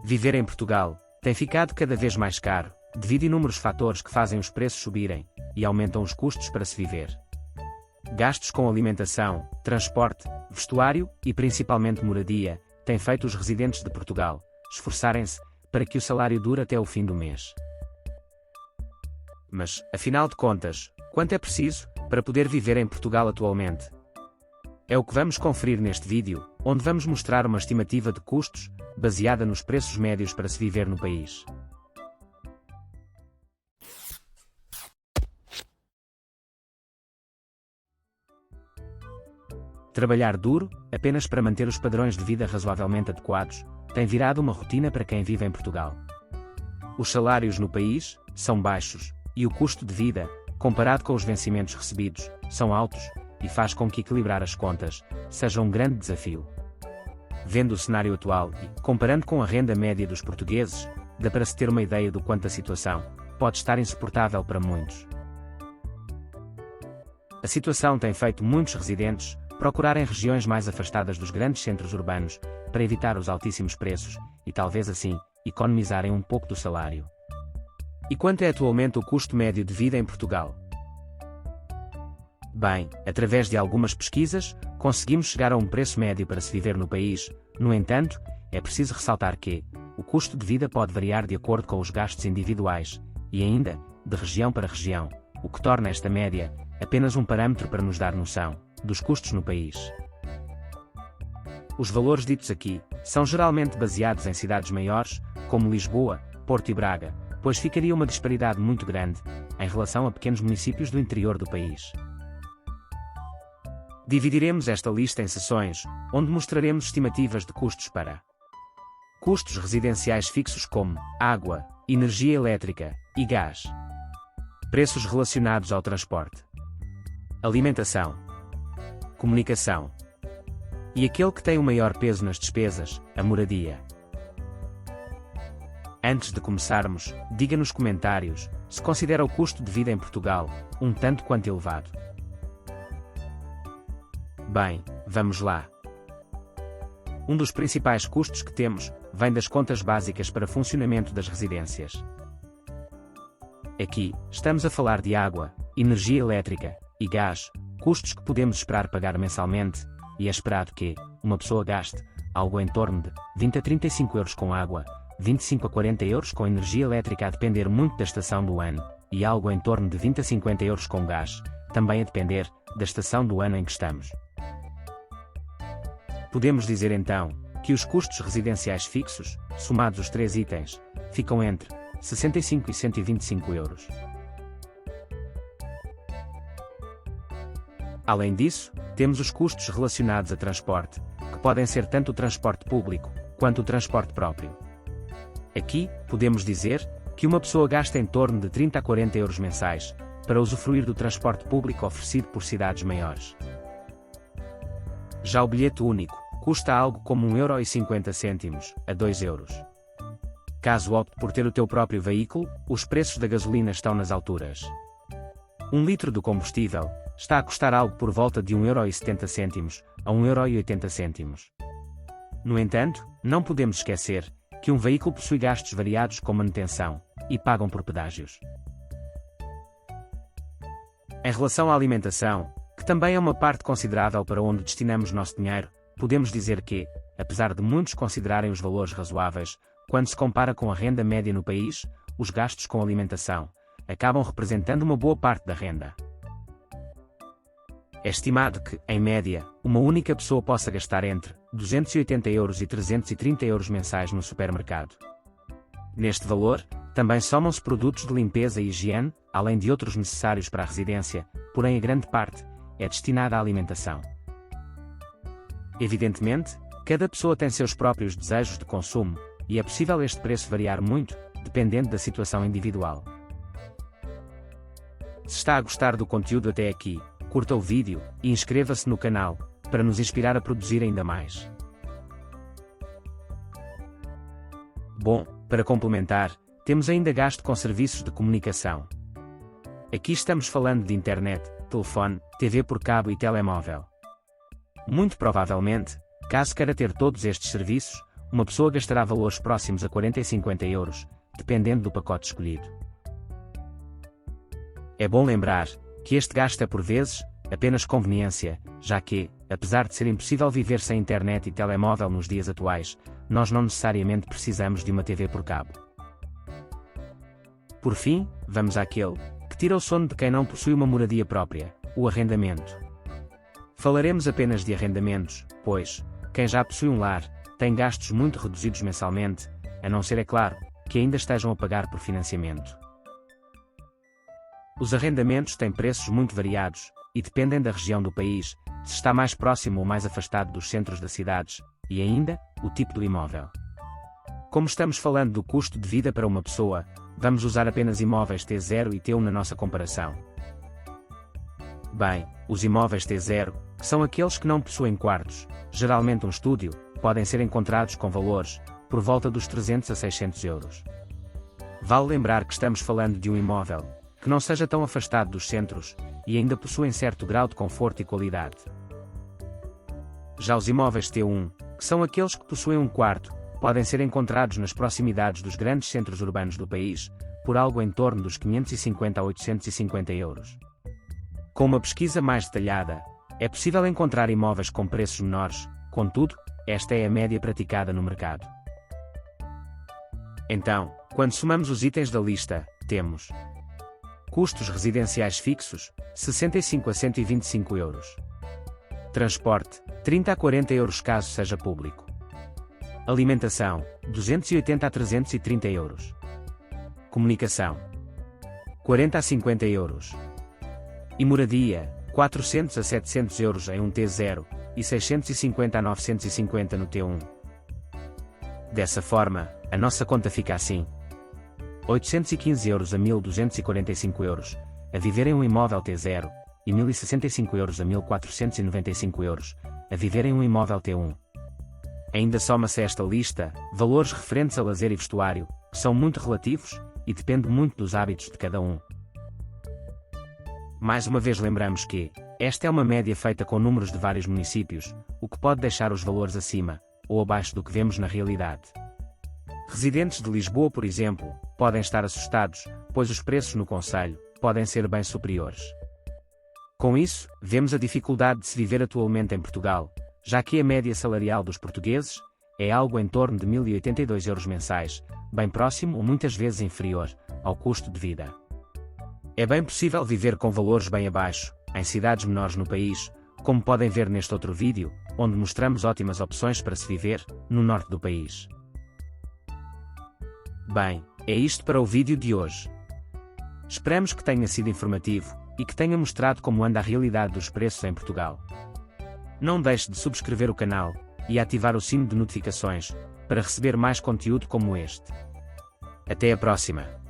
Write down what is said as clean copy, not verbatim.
Viver em Portugal tem ficado cada vez mais caro, devido a inúmeros fatores que fazem os preços subirem e aumentam os custos para se viver. Gastos com alimentação, transporte, vestuário e principalmente moradia têm feito os residentes de Portugal esforçarem-se para que o salário dure até o fim do mês. Mas, afinal de contas, quanto é preciso para poder viver em Portugal atualmente? É o que vamos conferir neste vídeo, onde vamos mostrar uma estimativa de custos baseada nos preços médios para se viver no país. Trabalhar duro, apenas para manter os padrões de vida razoavelmente adequados, tem virado uma rotina para quem vive em Portugal. Os salários no país são baixos, e o custo de vida, comparado com os vencimentos recebidos, são altos, e faz com que equilibrar as contas seja um grande desafio. Vendo o cenário atual e comparando com a renda média dos portugueses, dá para se ter uma ideia do quanto a situação pode estar insuportável para muitos. A situação tem feito muitos residentes procurarem regiões mais afastadas dos grandes centros urbanos para evitar os altíssimos preços e talvez assim economizarem um pouco do salário. E quanto é atualmente o custo médio de vida em Portugal? Bem, através de algumas pesquisas, conseguimos chegar a um preço médio para se viver no país. No entanto, é preciso ressaltar que o custo de vida pode variar de acordo com os gastos individuais e ainda de região para região, o que torna esta média apenas um parâmetro para nos dar noção dos custos no país. Os valores ditos aqui são geralmente baseados em cidades maiores, como Lisboa, Porto e Braga, pois ficaria uma disparidade muito grande em relação a pequenos municípios do interior do país. Dividiremos esta lista em seções, onde mostraremos estimativas de custos para custos residenciais fixos como água, energia elétrica e gás, preços relacionados ao transporte, alimentação, comunicação e aquele que tem o maior peso nas despesas, a moradia. Antes de começarmos, diga nos comentários se considera o custo de vida em Portugal um tanto quanto elevado. Bem, vamos lá. Um dos principais custos que temos vem das contas básicas para funcionamento das residências. Aqui, estamos a falar de água, energia elétrica e gás, custos que podemos esperar pagar mensalmente, e é esperado que uma pessoa gaste algo em torno de 20 a 35 euros com água, 25 a 40 euros com energia elétrica a depender muito da estação do ano, e algo em torno de 20 a 50 euros com gás, também a depender da estação do ano em que estamos. Podemos dizer então que os custos residenciais fixos, somados os três itens, ficam entre 65 e 125 euros. Além disso, temos os custos relacionados a transporte, que podem ser tanto o transporte público quanto o transporte próprio. Aqui, podemos dizer que uma pessoa gasta em torno de 30 a 40 euros mensais para usufruir do transporte público oferecido por cidades maiores. Já o bilhete único custa algo como 1,50€ a 2 euros. Caso opte por ter o teu próprio veículo, os preços da gasolina estão nas alturas. 1 litro do combustível está a custar algo por volta de 1,70€ a 1,80€. No entanto, não podemos esquecer que um veículo possui gastos variados com manutenção e pagam por pedágios. Em relação à alimentação, que também é uma parte considerável para onde destinamos nosso dinheiro, podemos dizer que, apesar de muitos considerarem os valores razoáveis, quando se compara com a renda média no país, os gastos com alimentação acabam representando uma boa parte da renda. É estimado que, em média, uma única pessoa possa gastar entre 280 euros e 330 euros mensais no supermercado. Neste valor, também somam-se produtos de limpeza e higiene, além de outros necessários para a residência, porém a grande parte é destinada à alimentação. Evidentemente, cada pessoa tem seus próprios desejos de consumo, e é possível este preço variar muito, dependendo da situação individual. Se está a gostar do conteúdo até aqui, curta o vídeo e inscreva-se no canal, para nos inspirar a produzir ainda mais. Bom, para complementar, temos ainda gasto com serviços de comunicação. Aqui estamos falando de internet, telefone, TV por cabo e telemóvel. Muito provavelmente, caso queira ter todos estes serviços, uma pessoa gastará valores próximos a 40 e 50 euros, dependendo do pacote escolhido. É bom lembrar que este gasto é por vezes apenas conveniência, já que, apesar de ser impossível viver sem internet e telemóvel nos dias atuais, nós não necessariamente precisamos de uma TV por cabo. Por fim, vamos àquele que tira o sono de quem não possui uma moradia própria, o arrendamento. Falaremos apenas de arrendamentos, pois, quem já possui um lar, tem gastos muito reduzidos mensalmente, a não ser, é claro, que ainda estejam a pagar por financiamento. Os arrendamentos têm preços muito variados, e dependem da região do país, se está mais próximo ou mais afastado dos centros das cidades, e ainda, o tipo do imóvel. Como estamos falando do custo de vida para uma pessoa, vamos usar apenas imóveis T0 e T1 na nossa comparação. Bem, os imóveis T0, que são aqueles que não possuem quartos, geralmente um estúdio, podem ser encontrados com valores, por volta dos 300 a 600 euros. Vale lembrar que estamos falando de um imóvel, que não seja tão afastado dos centros, e ainda possuem certo grau de conforto e qualidade. Já os imóveis T1, que são aqueles que possuem um quarto, podem ser encontrados nas proximidades dos grandes centros urbanos do país, por algo em torno dos 550 a 850 euros. Com uma pesquisa mais detalhada, é possível encontrar imóveis com preços menores, contudo, esta é a média praticada no mercado. Então, quando somamos os itens da lista, temos custos residenciais fixos, 65 a 125 euros. Transporte, 30 a 40 euros caso seja público. Alimentação, 280 a 330 euros. Comunicação, 40 a 50 euros. E moradia, 400 a 700 euros em um T0, e 650 a 950 no T1. Dessa forma, a nossa conta fica assim: 815 euros a 1.245 euros, a viver em um imóvel T0, e 1.065 euros a 1.495 euros, a viver em um imóvel T1. Ainda soma-se a esta lista valores referentes a lazer e vestuário, que são muito relativos, e depende muito dos hábitos de cada um. Mais uma vez lembramos que esta é uma média feita com números de vários municípios, o que pode deixar os valores acima ou abaixo do que vemos na realidade. Residentes de Lisboa, por exemplo, podem estar assustados, pois os preços no concelho podem ser bem superiores. Com isso, vemos a dificuldade de se viver atualmente em Portugal, já que a média salarial dos portugueses é algo em torno de 1.082 euros mensais, bem próximo ou muitas vezes inferior ao custo de vida. É bem possível viver com valores bem abaixo, em cidades menores no país, como podem ver neste outro vídeo, onde mostramos ótimas opções para se viver no norte do país. Bem, é isto para o vídeo de hoje. Esperamos que tenha sido informativo e que tenha mostrado como anda a realidade dos preços em Portugal. Não deixe de subscrever o canal e ativar o sino de notificações para receber mais conteúdo como este. Até a próxima!